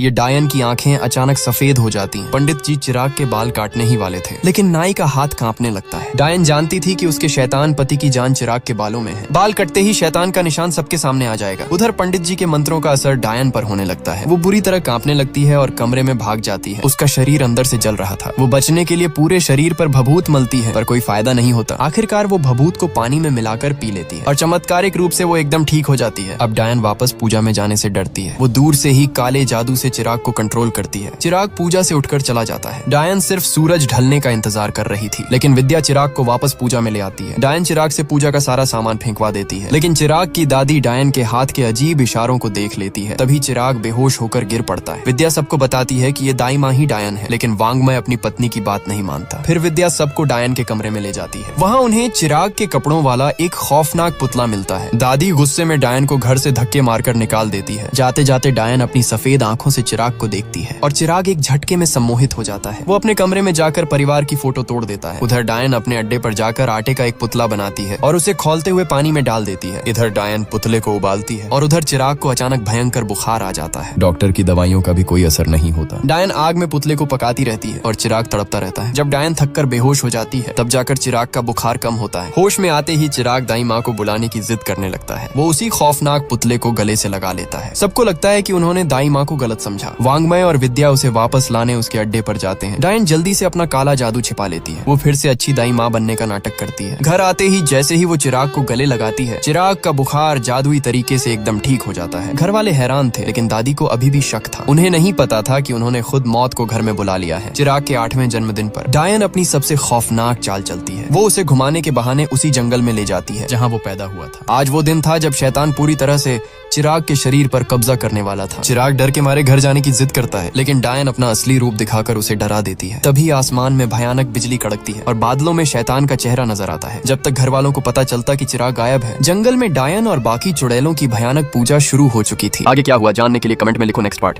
ये डायन की आंखें अचानक सफेद हो जाती हैं। पंडित जी चिराग के बाल काटने ही वाले थे, लेकिन नाई का हाथ कांपने लगता है। डायन जानती थी कि उसके शैतान पति की जान चिराग के बालों में है। बाल कटते ही शैतान का निशान सबके सामने आ जाएगा। उधर पंडित जी के मंत्रों का असर डायन पर होने लगता है। वो बुरी तरह कांपने लगती है और कमरे में भाग जाती है। उसका शरीर अंदर से जल रहा था। वो बचने के लिए पूरे शरीर पर भभूत मलती है, पर कोई फायदा नहीं होता। आखिरकार वो भभूत को पानी में मिलाकर पी लेती है और चमत्कारिक रूप से वो एकदम ठीक हो जाती है। अब डायन वापस पूजा में जाने से डरती है। वो दूर से ही काले जादू से चिराग को कंट्रोल करती है। चिराग पूजा से उठकर चला जाता है। डायन सिर्फ सूरज ढलने का इंतजार कर रही थी, लेकिन विद्या चिराग को वापस पूजा में ले आती है। डायन चिराग से पूजा का सारा सामान फेंकवा देती है, लेकिन चिराग की दादी डायन के हाथ के अजीब इशारों को देख लेती है। तभी चिराग बेहोश होकर गिर पड़ता है। विद्या सबको बताती है कि ये दाई माँ ही डायन है, लेकिन वांग्मय अपनी पत्नी की बात नहीं मानता। फिर विद्या सबको डायन के कमरे में ले जाती है। वहाँ उन्हें चिराग के कपड़ों वाला एक खौफनाक पुतला मिलता है। दादी गुस्से में डायन को घर से धक्के मारकर निकाल देती है। जाते जाते डायन अपनी सफेद आंखों से चिराग को देखती है और चिराग एक झटके में सम्मोहित हो जाता है। वो अपने कमरे में जाकर परिवार की फोटो तोड़ देता है। उधर डायन अपने अड्डे पर जाकर आटे का एक पुतला बनाती है और उसे खौलते हुए पानी में डाल देती है। इधर डायन पुतले को उबालती है और उधर चिराग को अचानक भयंकर बुखार आ जाता है। डॉक्टर की दवाइयों का भी कोई असर नहीं होता। डायन आग में पुतले को पकाती रहती है और चिराग तड़पता रहता है। जब डायन थककर बेहोश हो जाती है, तब जाकर चिराग का बुखार कम होता है। होश में आते ही चिराग दाई माँ को बुलाने की जिद करने लगता है। वो उसी खौफनाक पुतले को गले से लगा लेता है। सबको लगता है कि उन्होंने दाई माँ को गलत समझा। वांग्मय और विद्या उसे वापस लाने उसके अड्डे पर जाते हैं। डायन जल्दी से अपना काला जादू छिपा लेती है। वो फिर से अच्छी दाई माँ बनने का नाटक करती है। घर आते ही जैसे ही वो चिराग को गले लगाती है, चिराग का बुखार जादुई तरीके से एकदम ठीक हो जाता है। घर वाले हैरान थे, लेकिन दादी को अभी भी शक था। उन्हें नहीं पता था कि उन्होंने खुद मौत को घर में बुला लिया है। चिराग के 8वें जन्मदिन पर डायन अपनी सबसे खौफनाक चाल चलती है। वो उसे घुमाने के बहाने उसी जंगल में ले जाती है जहाँ वो पैदा हुआ था। आज वो दिन था जब शैतान पूरी तरह से चिराग के शरीर पर कब्जा करने वाला था। चिराग डर के मारे घर जाने की जिद करता है, लेकिन डायन अपना असली रूप दिखाकर उसे डरा देती है। तभी आसमान में भयानक बिजली कड़कती है और बादलों में शैतान का चेहरा नजर आता है। जब तक घर वालों को पता चलता कि चिराग गायब है, जंगल में डायन और बाकी चुड़ैलों की भयानक पूजा शुरू हो चुकी थी। आगे क्या हुआ जानने के लिए कमेंट में लिखो नेक्स्ट पार्ट।